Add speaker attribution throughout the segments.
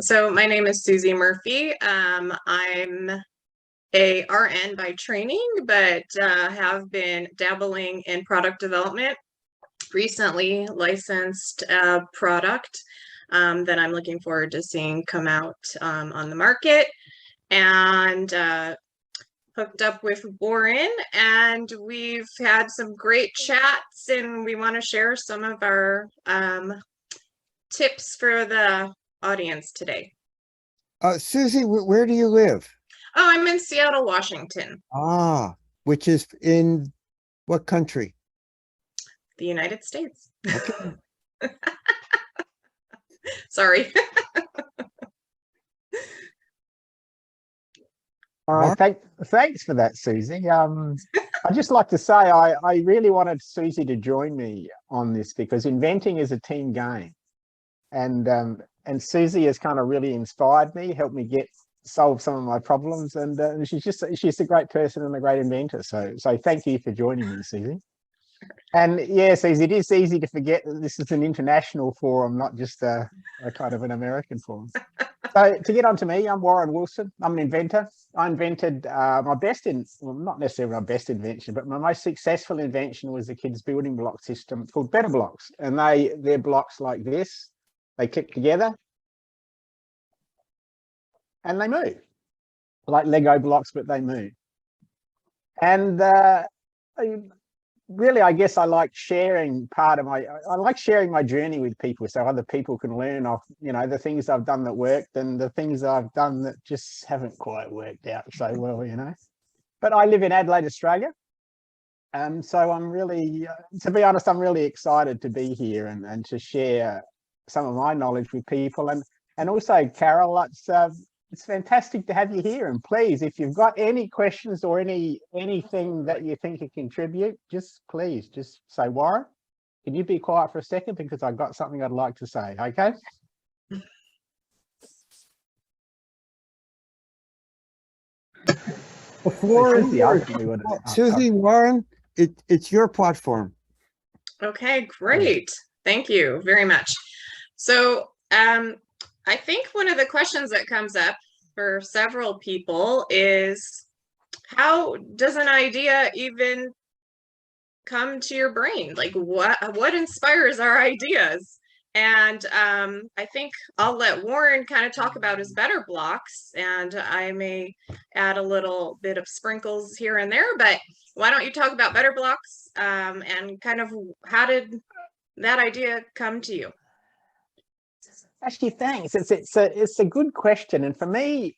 Speaker 1: So my name is Suzi Murphy. I'm a RN by training, but have been dabbling in product development. Recently licensed a product that I'm looking forward to seeing come out on the market, and hooked up with Warren, and we've had some great chats, and we want to share some of our tips for the audience today.
Speaker 2: Suzi, where do you live?
Speaker 1: Oh, I'm in Seattle, Washington.
Speaker 2: Which is in what country?
Speaker 1: The United States.
Speaker 2: Okay.
Speaker 1: Sorry.
Speaker 3: Thanks for that, Suzi. I'd just like to say I really wanted Suzi to join me on this because inventing is a team game, and Suzi has kind of really inspired me, helped me solve some of my problems, and she's a great person and a great inventor. So thank you for joining me, Suzi. And yes, it is easy to forget that this is an international forum, not just a kind of an American forum. So to get on to me, I'm Warren Wilson. I'm an inventor. I invented not necessarily my best invention, but my most successful invention was the kids' building block system called Better Blocks. And they're blocks like this. They click together and they move. Like Lego blocks, but they move. And really, I guess I like sharing my journey with people so other people can learn off, the things I've done that worked and the things I've done that just haven't quite worked out so well, But I live in Adelaide, Australia. So I'm really, to be honest, I'm really excited to be here and to share some of my knowledge with people. And also, Carol, it's fantastic to have you here. And please, if you've got any questions or anything that you think you contribute, please say, Warren, can you be quiet for a second? Because I've got something I'd like to say, okay?
Speaker 2: Suzi, Warren, it's your platform.
Speaker 1: Okay, great. Thank you very much. So I think one of the questions that comes up for several people is, how does an idea even come to your brain? Like what inspires our ideas? And I think I'll let Warren kind of talk about his better blocks, and I may add a little bit of sprinkles here and there, but why don't you talk about better blocks and kind of how did that idea come to you?
Speaker 3: Actually, thanks. It's a good question, and for me,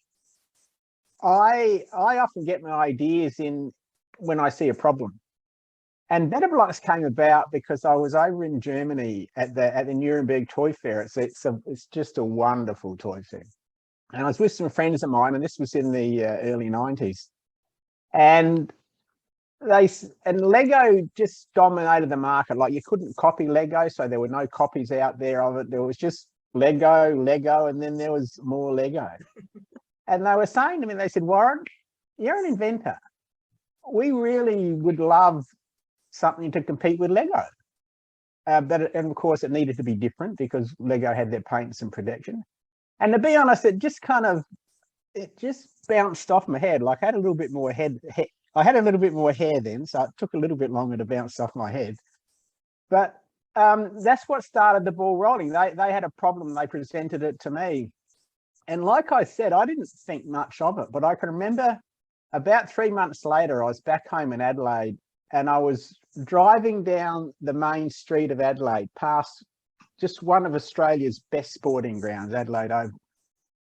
Speaker 3: I often get my ideas in when I see a problem. And Better Blocks came about because I was over in Germany at the Nuremberg Toy Fair. It's just a wonderful toy fair, and I was with some friends of mine, and this was in the early 90s, and Lego just dominated the market. Like, you couldn't copy Lego, so there were no copies out there of it. There was just Lego, and then there was more Lego. And they were saying to me, they said, Warren, you're an inventor. We really would love something to compete with Lego. And of course, it needed to be different because Lego had their paints and protection. And to be honest, it just bounced off my head. Like, I had a little bit more I had a little bit more hair then, so it took a little bit longer to bounce off my head. But that's what started the ball rolling. They had a problem. They presented it to me. And like I said, I didn't think much of it, but I can remember about 3 months later, I was back home in Adelaide, and I was driving down the main street of Adelaide past just one of Australia's best sporting grounds, Adelaide Oval.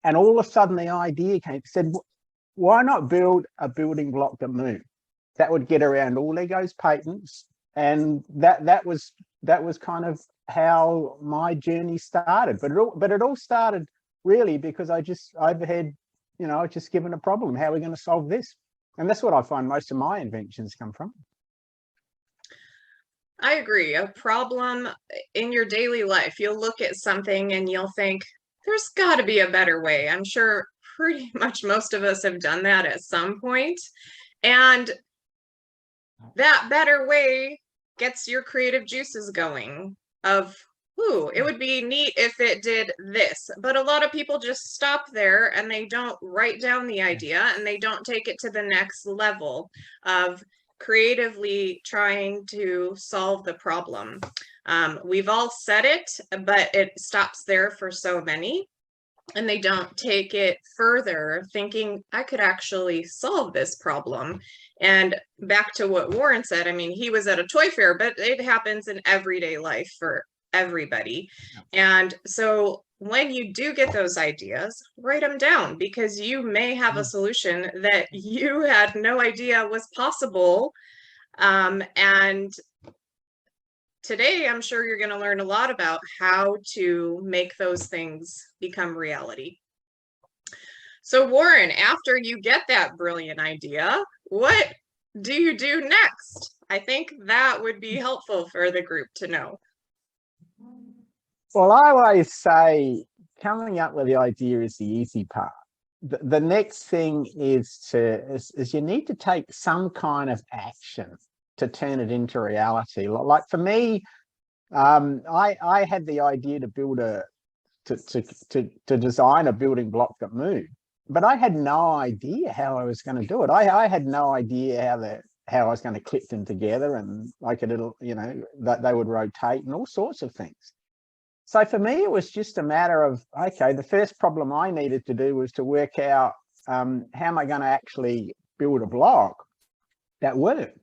Speaker 3: And all of a sudden the idea came, said, why not build a building block that moved? That would get around all Lego's patents. And that was kind of how my journey started. But it all started really because I overheard, I was just given a problem. How are we going to solve this? And that's what I find most of my inventions come from.
Speaker 1: I agree. A problem in your daily life, you'll look at something and you'll think, there's got to be a better way. I'm sure pretty much most of us have done that at some point. And that better way gets your creative juices going of, ooh, it would be neat if it did this. But a lot of people just stop there and they don't write down the idea and they don't take it to the next level of creatively trying to solve the problem. We've all said it, but it stops there for so many. And they don't take it further, thinking I could actually solve this problem. And back to what Warren said, I mean, he was at a toy fair, but it happens in everyday life for everybody. And so when you do get those ideas, write them down, because you may have a solution that you had no idea was possible. And today, I'm sure you're going to learn a lot about how to make those things become reality. So Warren, after you get that brilliant idea, what do you do next? I think that would be helpful for the group to know.
Speaker 3: Well, I always say coming up with the idea is the easy part. The next thing is you need to take some kind of action to turn it into reality. Like for me, I had the idea to build to design a building block that moved, but I had no idea how I was going to do it. I had no idea how I was going to clip them together, and like that they would rotate and all sorts of things. So for me, it was just a matter of, okay, the first problem I needed to do was to work out how am I going to actually build a block that worked.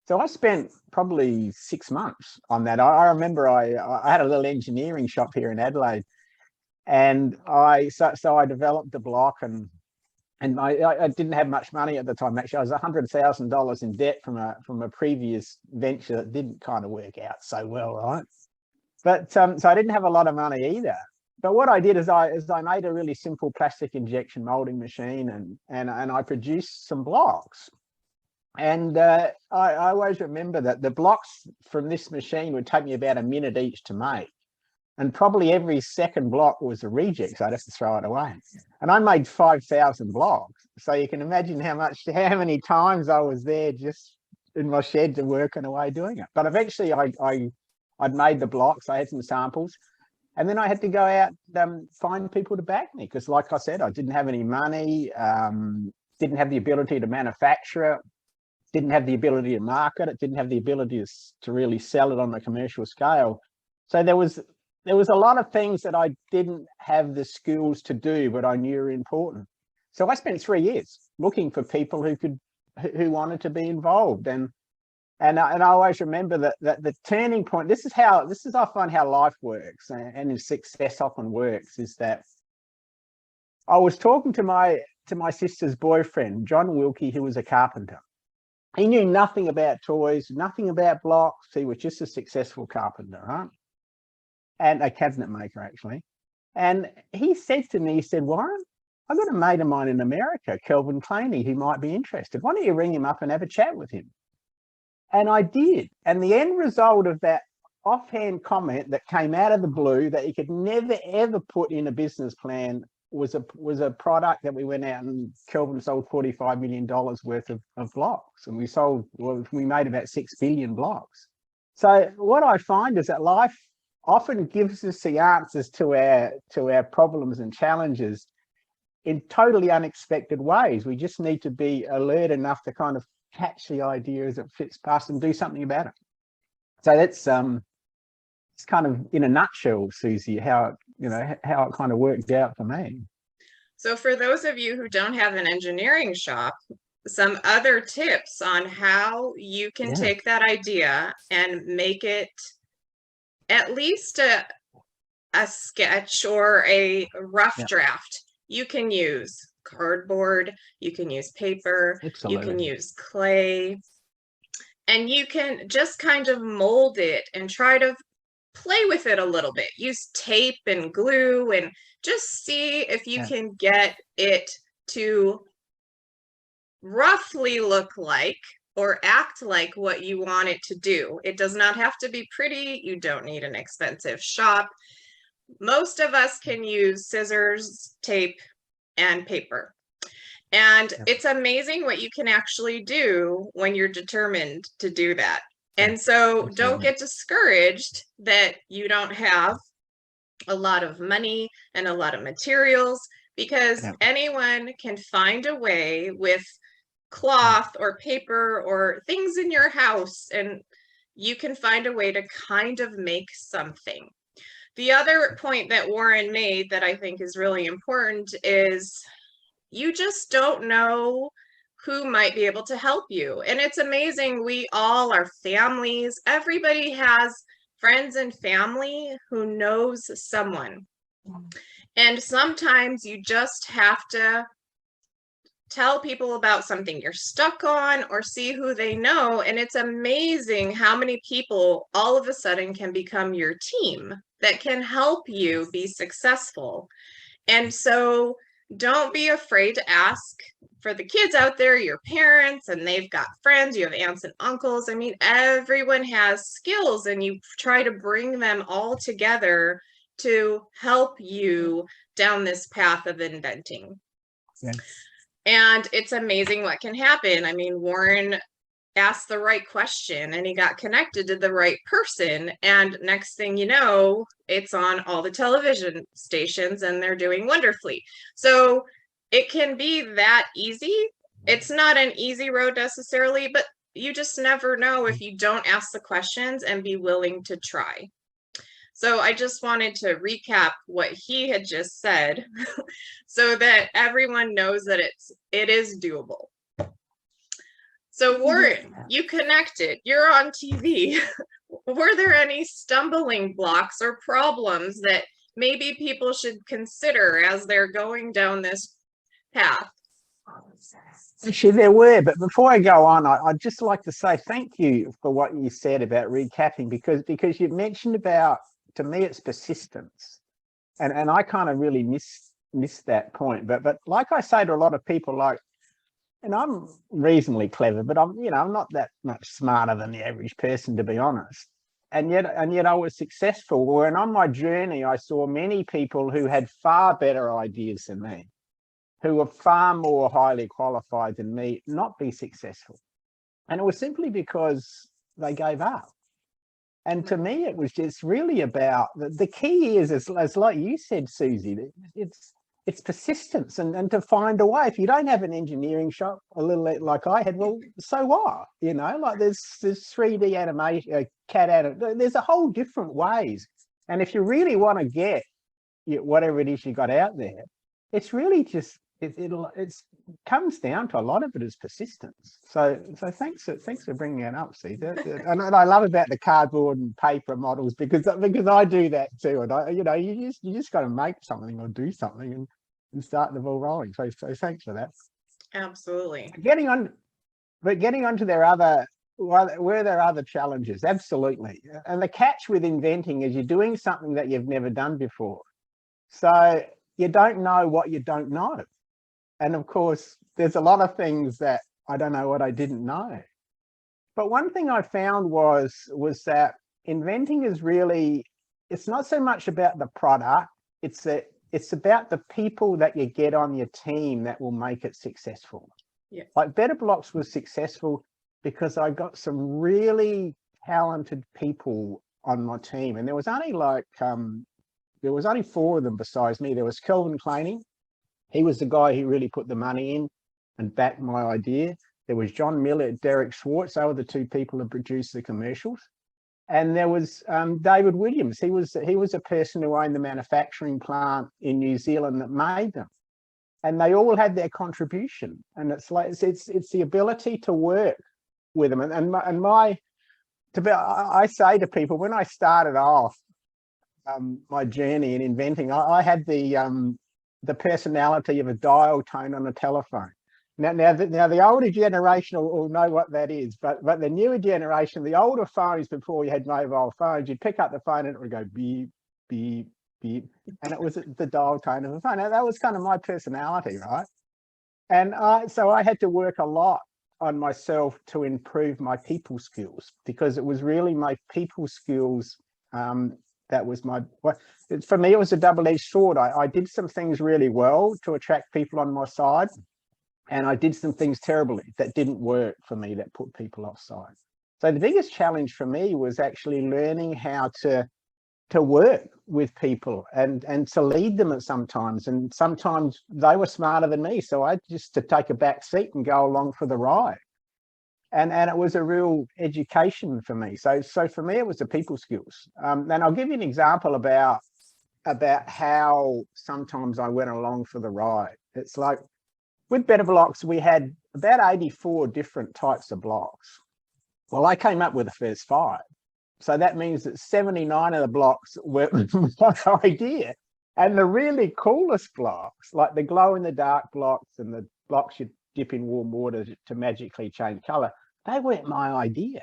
Speaker 3: So I spent probably 6 months on that. I remember I had a little engineering shop here in Adelaide, and so I developed the block, and I didn't have much money at the time. Actually, I was $100,000 in debt from a previous venture that didn't kind of work out so well, right? But so I didn't have a lot of money either. But what I did is I made a really simple plastic injection molding machine, and I produced some blocks. And I always remember that the blocks from this machine would take me about a minute each to make. And probably every second block was a reject, so I'd have to throw it away. And I made 5,000 blocks. So you can imagine how many times I was there just in my shed to working away doing it. But eventually I'd made the blocks, I had some samples, and then I had to go out and find people to back me, because like I said, I didn't have any money, didn't have the ability to manufacture it, didn't have the ability to market it, didn't have the ability to really sell it on a commercial scale. So there was a lot of things that I didn't have the skills to do, but I knew were important. So I spent 3 years looking for people who wanted to be involved. And I always remember that the turning point, this is I find how life works and success often works, is that I was talking to my sister's boyfriend, John Wilkie, who was a carpenter. He knew nothing about toys, nothing about blocks. He was just a successful carpenter, right? And a cabinet maker, actually. And he said to me, he said, Warren, I've got a mate of mine in America, Kelvin Claney, who might be interested. Why don't you ring him up and have a chat with him? And I did. And the end result of that offhand comment that came out of the blue that you could never, ever put in a business plan was a product that we went out and Kelvin sold $45 million worth of blocks. And we made about 6 billion blocks. So what I find is that life often gives us the answers to our problems and challenges in totally unexpected ways. We just need to be alert enough to kind of catch the idea as it fits past and do something about it. So that's it's kind of in a nutshell, Suzi, how it kind of worked out for me.
Speaker 1: So for those of you who don't have an engineering shop, some other tips on how you can take that idea and make it at least a sketch or a rough draft. You can use cardboard, you can use paper, you can use clay, and you can just kind of mold it and try to play with it a little bit. Use tape and glue and just see if you can get it to roughly look like or act like what you want it to do. It does not have to be pretty. You don't need an expensive shop. Most of us can use scissors, tape, and paper. And it's amazing what you can actually do when you're determined to do that. And so don't get discouraged that you don't have a lot of money and a lot of materials, because
Speaker 3: Yeah.
Speaker 1: anyone can find a way with cloth or paper or things in your house, and you can find a way to kind of make something. The other point that Warren made that I think is really important is you just don't know who might be able to help you. And it's amazing. We all are families. Everybody has friends and family who knows someone. And sometimes you just have to tell people about something you're stuck on or see who they know. And it's amazing how many people all of a sudden can become your team that can help you be successful. And so don't be afraid to ask for the kids out there, your parents, and they've got friends, you have aunts and uncles. I mean, everyone has skills, and you try to bring them all together to help you down this path of inventing.
Speaker 3: Yeah.
Speaker 1: And it's amazing what can happen. I mean, Warren asked the right question and he got connected to the right person. And next thing you know, it's on all the television stations and they're doing wonderfully. So it can be that easy. It's not an easy road necessarily, but you just never know if you don't ask the questions and be willing to try. So I just wanted to recap what he had just said so that everyone knows that it is doable. So Warren, you connected, you're on TV. Were there any stumbling blocks or problems that maybe people should consider as they're going down this path?
Speaker 3: Actually, there were, but before I go on, I'd just like to say thank you for what you said about recapping, because you mentioned about, to me, it's persistence, and I kind of really missed that point. But like I say to a lot of people, like, and I'm reasonably clever, but I'm not that much smarter than the average person, to be honest. And yet I was successful. When on my journey, I saw many people who had far better ideas than me, who were far more highly qualified than me, not be successful. And it was simply because they gave up. And to me, it was just really about the key is like you said, Suzi, it's persistence and to find a way. If you don't have an engineering shop, a little like I had, well, so what? Like there's 3D animation, CAD animation. There's a whole different ways. And if you really want to get whatever it is you got out there, it's really just it comes down to a lot of it is persistence. So thanks for bringing it up, see. And I love about the cardboard and paper models because I do that too. And you just got to make something or do something and start the ball rolling. So thanks for that.
Speaker 1: Absolutely.
Speaker 3: Getting on to were there other challenges? Absolutely. And the catch with inventing is you're doing something that you've never done before. So you don't know what you don't know. And of course, there's a lot of things that I don't know what I didn't know. But one thing I found was that inventing is really, it's not so much about the product, it's about the people that you get on your team that will make it successful.
Speaker 1: Yeah.
Speaker 3: Like Better Blocks was successful because I got some really talented people on my team. And there was only there was only 4 of them besides me. There was Kelvin Claney. He was the guy who really put the money in and backed my idea. There was John Miller, Derek Schwartz. They were the 2 people who produced the commercials. And there was David Williams. He was a person who owned the manufacturing plant in New Zealand that made them. And they all had their contribution. And it's like it's the ability to work with them. I say to people, when I started off my journey in inventing, I had the personality of a dial tone on a telephone. Now the older generation will know what that is, but the newer generation, the older phones before you had mobile phones, you'd pick up the phone and it would go beep, beep, beep, and it was the dial tone of a phone. Now, that was kind of my personality, right? And so I had to work a lot on myself to improve my people skills, because it was really my people skills that was for me, it was a double-edged sword. I did some things really well to attract people on my side, and I did some things terribly that didn't work for me, that put people offside. So the biggest challenge for me was actually learning how to to work with people and to lead them at sometimes. And sometimes they were smarter than me. So I just to take a back seat and go along for the ride. And it was a real education for me. So for me, it was the people skills. And I'll give you an example about how sometimes I went along for the ride. It's like with Better Blocks, we had about 84 different types of blocks. Well, I came up with the first 5. So that means that 79 of the blocks were my idea. And the really coolest blocks, like the glow in the dark blocks and the blocks you dip in warm water to magically change color, they weren't my idea.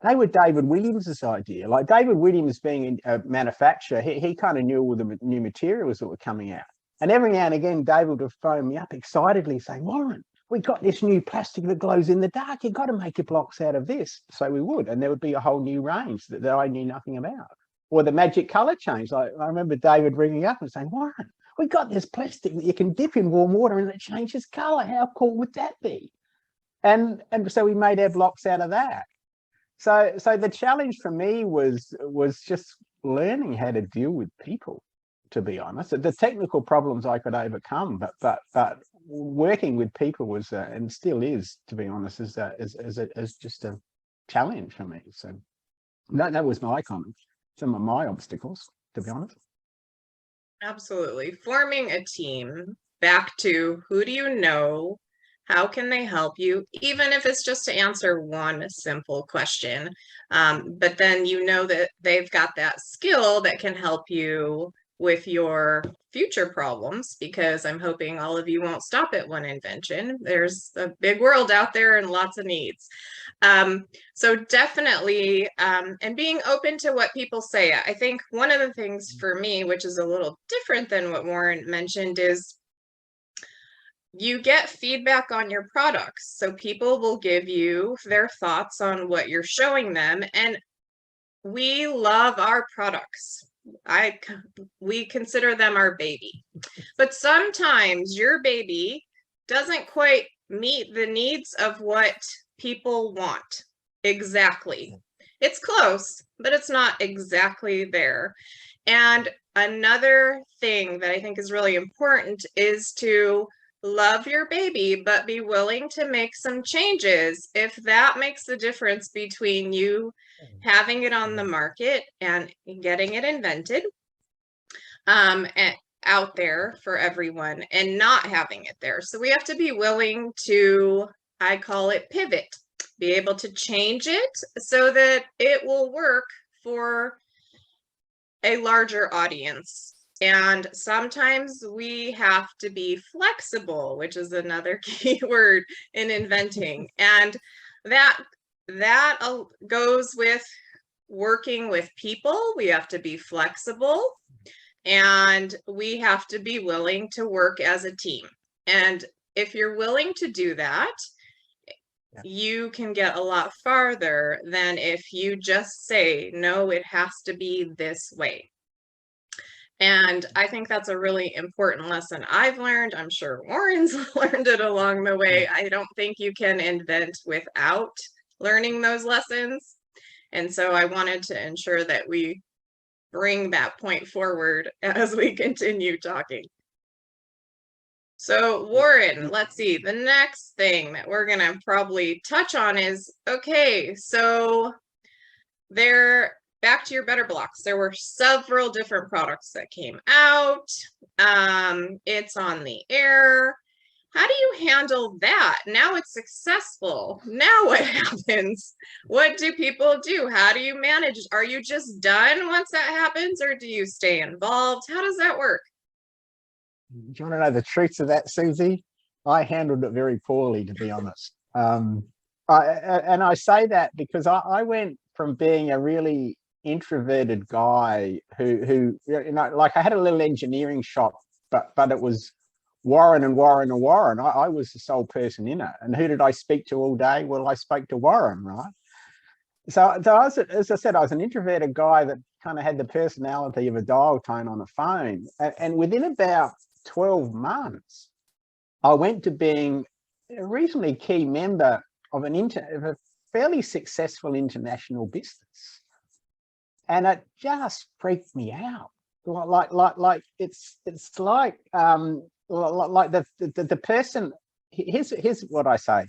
Speaker 3: They were David Williams's idea. Like David Williams being a manufacturer, he kind of knew all the new materials that were coming out. And every now and again, David would phone me up excitedly saying, Warren, we got this new plastic that glows in the dark. You've got to make your blocks out of this. So we would. And there would be a whole new range that I knew nothing about. Or the magic color change. Like I remember David ringing up and saying, Warren, we got this plastic that you can dip in warm water and it changes color. How cool would that be? And so we made our blocks out of that. So the challenge for me was just learning how to deal with people, to be honest. The technical problems I could overcome, but working with people was and still is, to be honest, is just a challenge for me. So that was my comment. Some of my obstacles, to be honest.
Speaker 1: Absolutely. Forming a team, back to who do you know? How can they help you? Even if it's just to answer one simple question. But then you know that they've got that skill that can help you with your future problems, because I'm hoping all of you won't stop at one invention. There's a big world out there and lots of needs. So definitely, and being open to what people say. I think one of the things for me, which is a little different than what Warren mentioned, is you get feedback on your products. So people will give you their thoughts on what you're showing them. And we love our products. We consider them our baby. But sometimes your baby doesn't quite meet the needs of what people want exactly. It's close, but it's not exactly there. And another thing that I think is really important is to love your baby, but be willing to make some changes if that makes the difference between you having it on the market and getting it invented and out there for everyone and not having it there. So we have to be willing to, I call it pivot, be able to change it so that it will work for a larger audience. And sometimes we have to be flexible, which is another key word in inventing. And that goes with working with people. We have to be flexible and we have to be willing to work as a team. And if you're willing to do that, you can get a lot farther than if you just say, no, it has to be this way. And I think that's a really important lesson I've learned. I'm sure Warren's learned it along the way. I don't think you can invent without learning those lessons. And so I wanted to ensure that we bring that point forward as we continue talking. So Warren, let's see, the next thing that we're gonna probably touch on is, okay, so back to your Better Blocks. There were several different products that came out. It's on the air. How do you handle that? Now it's successful. Now what happens? What do people do? How do you manage? Are you just done once that happens, or do you stay involved? How does that work?
Speaker 3: Do you want to know the truth of that, Suzi? I handled it very poorly, to be honest. I say that because I went from being a really introverted guy who like I had a little engineering shop, but it was Warren and Warren and Warren. I was the sole person in it. And who did I speak to all day? Well, I spoke to Warren, right? So as I said, I was an introverted guy that kind of had the personality of a dial tone on a phone. And within about 12 months, I went to being a reasonably key member of a fairly successful international business. and it just freaked me out. Like it's like the person. Here's what I say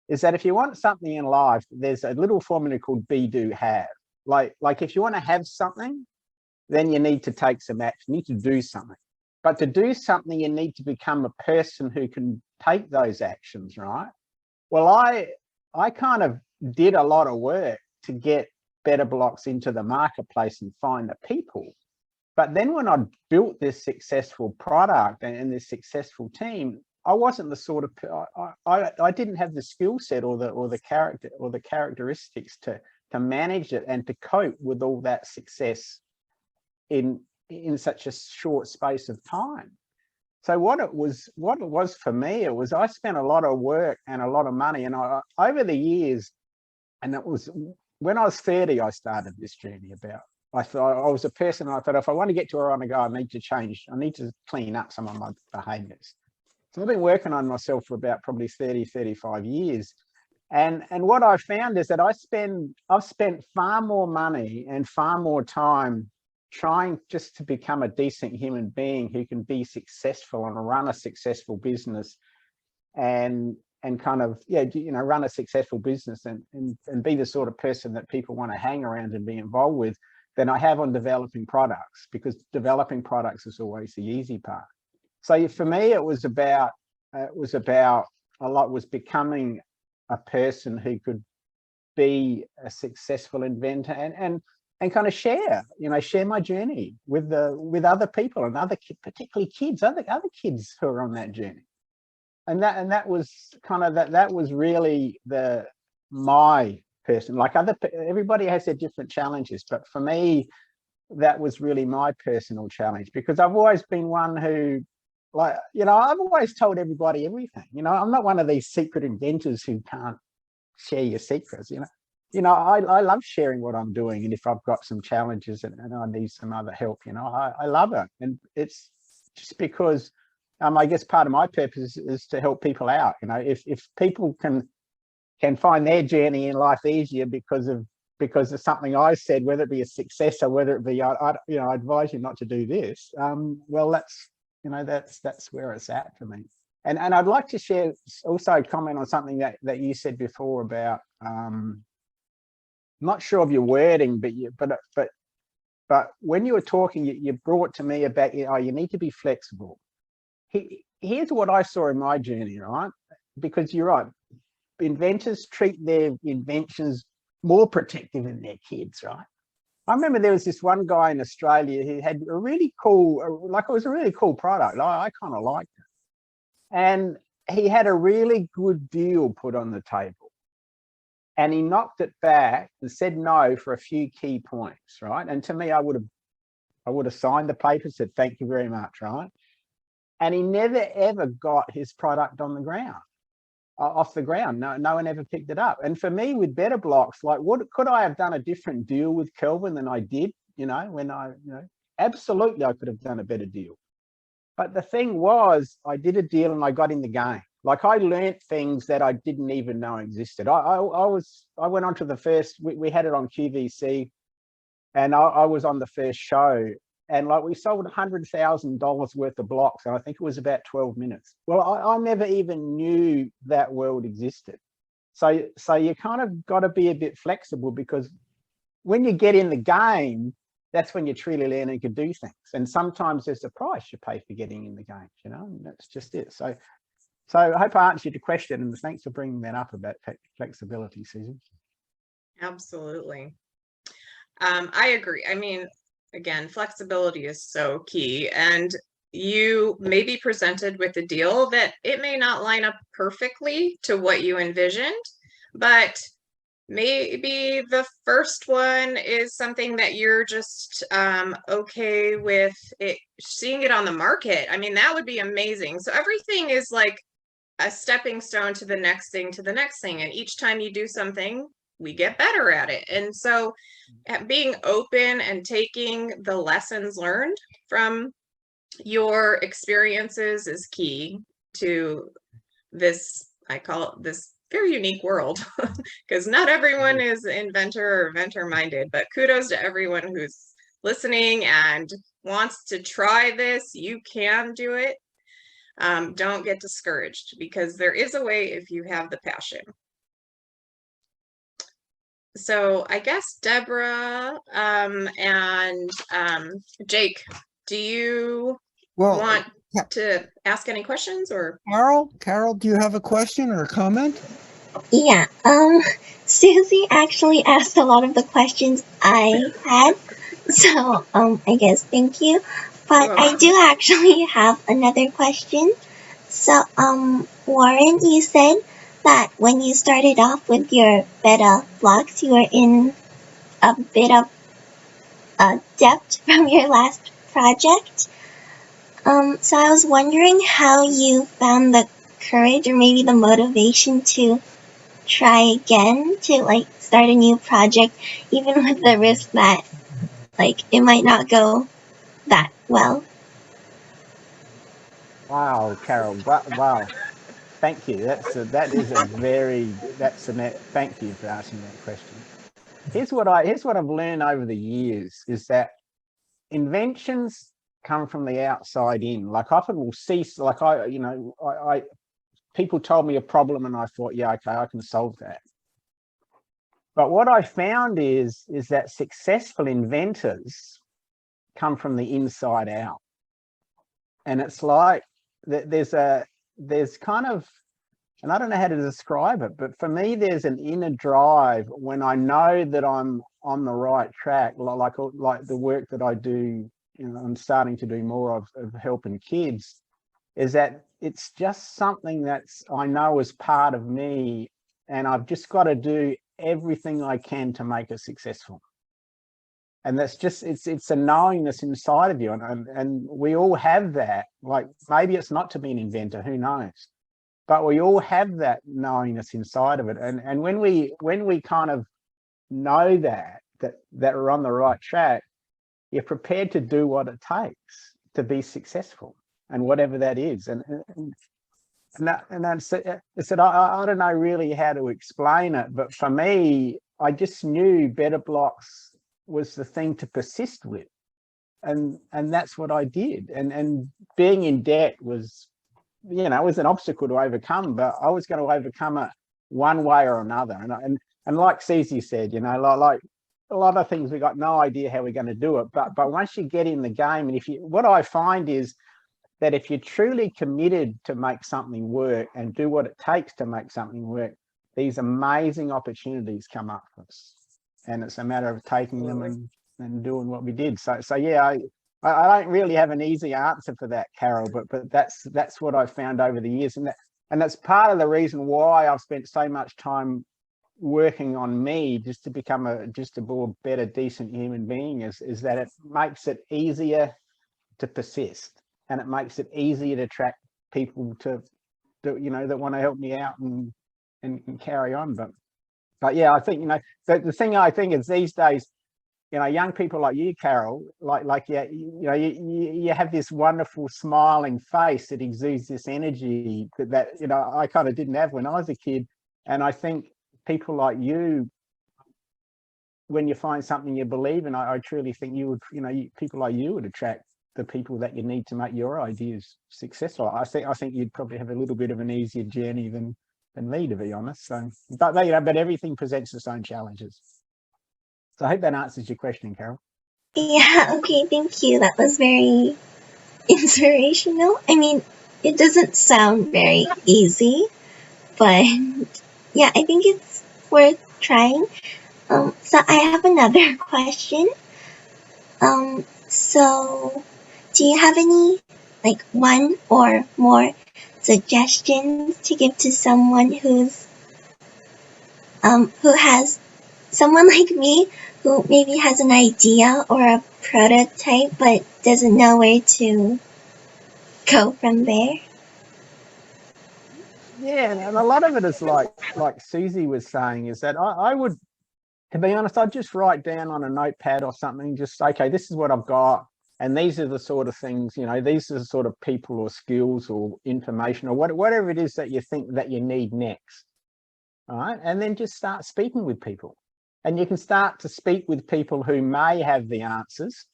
Speaker 3: is that if you want something in life, there's a little formula called be, do, have. Like if you want to have something, then you need to take some action, you need to do something. But to do something, you need to become a person who can take those actions, right? Well, I kind of did a lot of work to get Better Blocks into the marketplace and find the people. But then when I built this successful product and this successful team, I wasn't the sort of I didn't have the skill set or the characteristics to manage it and to cope with all that success in such a short space of time. So what it was for me, it was I spent a lot of work and a lot of money, and over the years, and it was when I was 30, I started this journey about. I thought I was a person. I thought if I want to get to where I want to go, I need to change. I need to clean up some of my behaviours. So I've been working on myself for about probably 30, 35 years. And what I found is that I've spent far more money and far more time trying just to become a decent human being who can be successful and run a successful business and kind of, run a successful business and be the sort of person that people want to hang around and be involved with than I have on developing products, because developing products is always the easy part. So for me, it was about becoming a person who could be a successful inventor and kind of share my journey with other people and particularly kids, other kids who are on that journey. And that was kind of that was really my person. Like everybody has their different challenges, but for me, that was really my personal challenge, because I've always been one who, I've always told everybody everything. I'm not one of these secret inventors who can't share your secrets. I love sharing what I'm doing, and if I've got some challenges and I need some other help, I love it. And it's just because I guess part of my purpose is to help people out. If people can find their journey in life easier because of something I said, whether it be a success or whether it be I advise you not to do this. Well, that's where it's at for me. And I'd like to share also comment on something that you said before about not sure of your wording, but when you were talking, you brought to me about you need to be flexible. Here's what I saw in my journey, right? Because you're right, inventors treat their inventions more protective than their kids, right? I remember there was this one guy in Australia who had a really cool, it was a really cool product. I kind of liked it. And he had a really good deal put on the table. And he knocked it back and said no for a few key points, right? And to me, I would have signed the paper, said thank you very much, right? And he never ever got his product on the ground, off the ground. No one ever picked it up. And for me, with Better Blocks, like, what could I have done a different deal with Kelvin than I did? Absolutely, I could have done a better deal. But the thing was, I did a deal and I got in the game. Like, I learnt things that I didn't even know existed. I went on to the first. We had it on QVC, and I was on the first show. And like, we sold $100,000 worth of blocks, and I think it was about 12 minutes. Well, I never even knew that world existed. So you kind of got to be a bit flexible, because when you get in the game, that's when you truly learn and can do things. And sometimes there's a price you pay for getting in the game, and that's just it. So I hope I answered your question, and thanks for bringing that up about flexibility, Suzi.
Speaker 1: Absolutely. I agree. I mean, again, flexibility is so key, and you may be presented with a deal that it may not line up perfectly to what you envisioned, but maybe the first one is something that you're just okay with it, seeing it on the market. I mean, that would be amazing. So everything is like a stepping stone to the next thing, and each time you do something, we get better at it. And so being open and taking the lessons learned from your experiences is key to this, I call it this very unique world because not everyone is inventor or inventor minded, but kudos to everyone who's listening and wants to try this. You can do it. Don't get discouraged because there is a way if you have the passion. So I guess Deborah and Jake, do you want to ask any questions or?
Speaker 2: Carol, do you have a question or a comment?
Speaker 4: Yeah, Susie actually asked a lot of the questions I had, so I guess thank you. But I do actually have another question. So Warren, you said that when you started off with your beta blocks, you were in a bit of debt from your last project. So I was wondering how you found the courage or maybe the motivation to try again, to like start a new project, even with the risk that like it might not go that well.
Speaker 3: Wow, Carol. Wow. Thank you. Thank you for asking that question. Here's what I've learned over the years is that inventions come from the outside in. Like often we'll see, like I people told me a problem and I thought, yeah, okay, I can solve that. But what I found is that successful inventors come from the inside out. And it's like there's kind of, and I don't know how to describe it, but for me, there's an inner drive when I know that I'm on the right track, like the work that I do, I'm starting to do more of helping kids, is that it's just something that's, I know is part of me, and I've just got to do everything I can to make it successful. And that's just, it's a knowingness inside of you. And we all have that. Like maybe it's not to be an inventor, who knows? But we all have that knowingness inside of it. And when we kind of know that we're on the right track, you're prepared to do what it takes to be successful, and whatever that is. And I said, I don't know really how to explain it, but for me, I just knew Better Blocks was the thing to persist with. And that's what I did. And being in debt was, was an obstacle to overcome, but I was going to overcome it one way or another. And like Suzi said, like a lot of things, we got no idea how we're going to do it. But once you get in the game, and what I find is that if you're truly committed to make something work and do what it takes to make something work, these amazing opportunities come up for us. And it's a matter of taking them and doing what we did. So yeah, I don't really have an easy answer for that, Carol, but that's what I've found over the years. And that's part of the reason why I've spent so much time working on me, just to become a more better, decent human being, is that it makes it easier to persist, and it makes it easier to attract people that want to help me out and carry on. But yeah, I think, the thing I think is these days, young people like you, Carol, you have this wonderful smiling face that exudes this energy that I kind of didn't have when I was a kid. And I think people like you, when you find something you believe in, I truly think you would, people like you would attract the people that you need to make your ideas successful. I think you'd probably have a little bit of an easier journey than me, to be honest. So, but everything presents its own challenges. So I hope that answers your question, Carol.
Speaker 4: Yeah, okay, thank you. That was very inspirational. I mean, it doesn't sound very easy, but yeah, I think it's worth trying. So I have another question. So do you have any, like, one or more suggestions to give to someone who has someone like me who maybe has an idea or a prototype but doesn't know where to go from there?
Speaker 3: Yeah, and a lot of it is like Suzi was saying, is that I would, to be honest, I'd just write down on a notepad or something, just, okay, this is what I've got, and these are the sort of things, these are the sort of people or skills or information or whatever it is that you think that you need next. all right? And then just start speaking with people. And you can start to speak with people who may have the answers,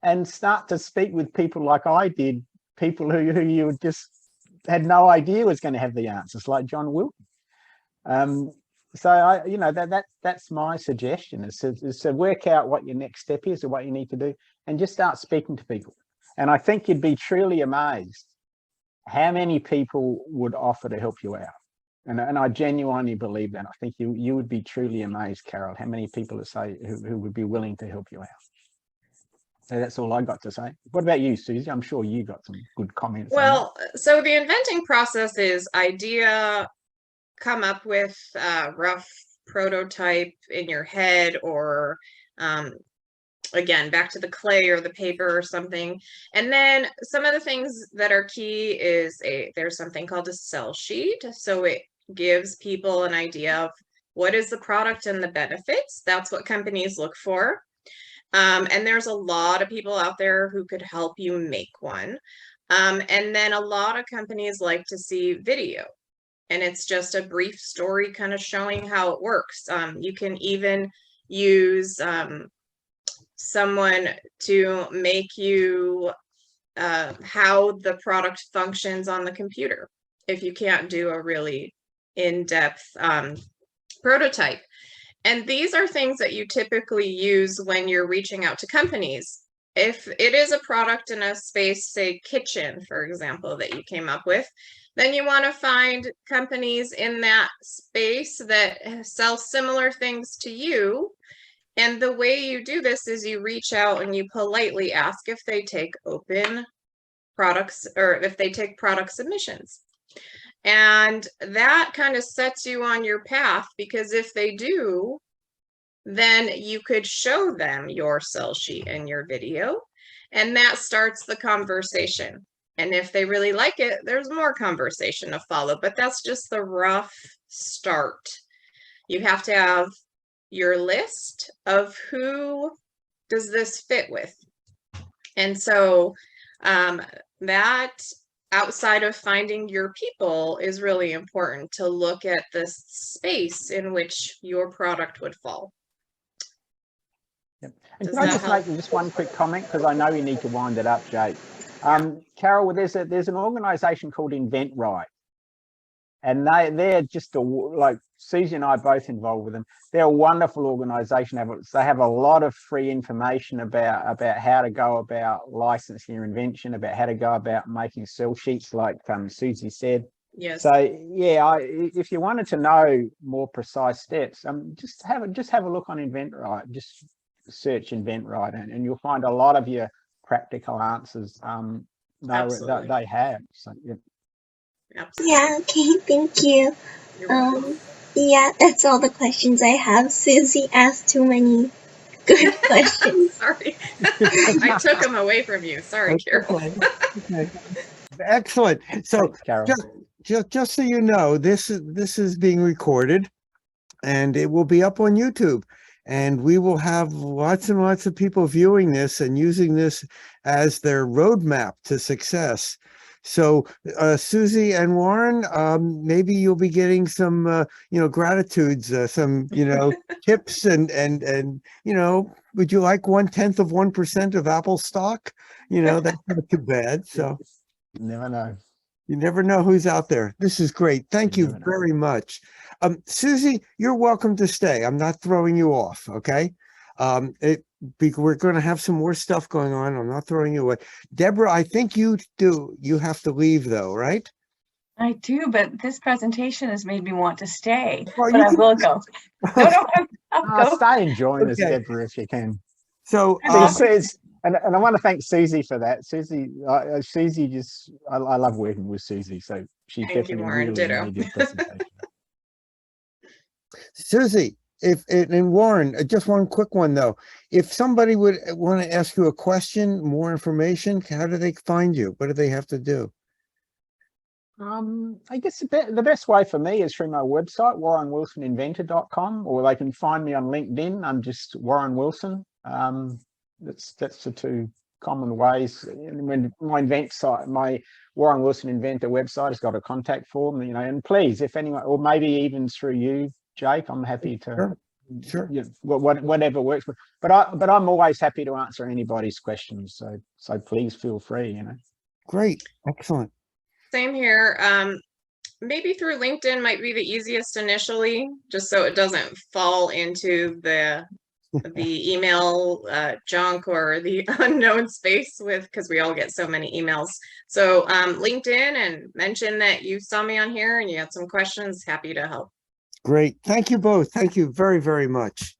Speaker 3: and start to speak with people like I did, people who you just had no idea was going to have the answers, like John Wilton. So I, you know, that's my suggestion, is to work out what your next step is or what you need to do, and just start speaking to people. And I think you'd be truly amazed how many people would offer to help you out. And I genuinely believe that. I think you would be truly amazed, Carol, how many people who would be willing to help you out. So that's all I got to say. What about you, Suzi? I'm sure you got some good comments.
Speaker 1: Well, so the inventing process is idea, come up with a rough prototype in your head, or again, back to the clay or the paper or something. And then some of the things that are key is there's something called a sell sheet. So it gives people an idea of what is the product and the benefits. That's what companies look for. And there's a lot of people out there who could help you make one. And then a lot of companies like to see video, and it's just a brief story kind of showing how it works. You can even use someone to make you how the product functions on the computer, if you can't do a really in-depth prototype. And these are things that you typically use when you're reaching out to companies. If it is a product in a space, say kitchen, for example, that you came up with, then you want to find companies in that space that sell similar things to you. And the way you do this is you reach out and you politely ask if they take open products, or if they take product submissions. And that kind of sets you on your path, because if they do, then you could show them your sell sheet and your video, and that starts the conversation. And if they really like it, there's more conversation to follow, but that's just the rough start. You have to have your list of who does this fit with. And so that, outside of finding your people, is really important to look at the space in which your product would fall.
Speaker 3: Yep. And can I just make just one quick comment, because I know you need to wind it up, Jake. Carol, there's an organisation called Inventors, and they're just like Suzi and I both involved with them. They're a wonderful organisation. They have a lot of free information about how to go about licensing your invention, about how to go about making sell sheets, like Suzi said.
Speaker 1: Yes.
Speaker 3: So yeah, if you wanted to know more precise steps, just have a look on Inventors. Just search Inventors, and you'll find a lot of your practical answers. They have. So yeah.
Speaker 1: Absolutely.
Speaker 4: Yeah, okay, thank you. Yeah, that's all the questions I have. Suzi asked too many good questions.
Speaker 1: Sorry. I took them away from you. Sorry, Carol.
Speaker 2: Okay. Excellent. So
Speaker 3: thanks, Carol.
Speaker 2: just so you know, this is being recorded, and it will be up on YouTube. And we will have lots and lots of people viewing this and using this as their roadmap to success. So Suzi and Warren, maybe you'll be getting some, gratitudes, some, tips and, would you like 1/10 of 1% of Apple stock? That's not too bad. So
Speaker 3: you never know.
Speaker 2: You never know who's out there. This is great. Thank you very much. Suzi, you're welcome to stay. I'm not throwing you off, okay? We're going to have some more stuff going on. I'm not throwing you away. Deborah, I think you have to leave though, right?
Speaker 5: I do, but this presentation has made me want to stay.
Speaker 2: Well,
Speaker 5: but I will go. No, I'll go.
Speaker 3: Stay and join us, Deborah, if you can.
Speaker 2: So,
Speaker 3: and I want to thank Suzi for that. Suzi just, I love working with Suzi. So she's definitely really made your presentation.
Speaker 2: Suzi, and Warren, just one quick one though. If somebody would want to ask you a question, more information, how do they find you? What do they have to do?
Speaker 3: I guess the best way for me is through my website, warrenwilsoninventor.com, or they can find me on LinkedIn. I'm just Warren Wilson. That's the two common ways. When my my Warren Wilson Inventor website has got a contact form, and please, if anyone, or maybe even through you, Jake, I'm happy to.
Speaker 2: Sure. Sure.
Speaker 3: Yeah, whatever works. But I'm always happy to answer anybody's questions. So please feel free. You know.
Speaker 2: Great. Excellent.
Speaker 1: Same here. Maybe through LinkedIn might be the easiest initially, just so it doesn't fall into the email junk or the unknown space because we all get so many emails. So LinkedIn, and mention that you saw me on here and you had some questions. Happy to help.
Speaker 2: Great. Thank you both. Thank you very, very much.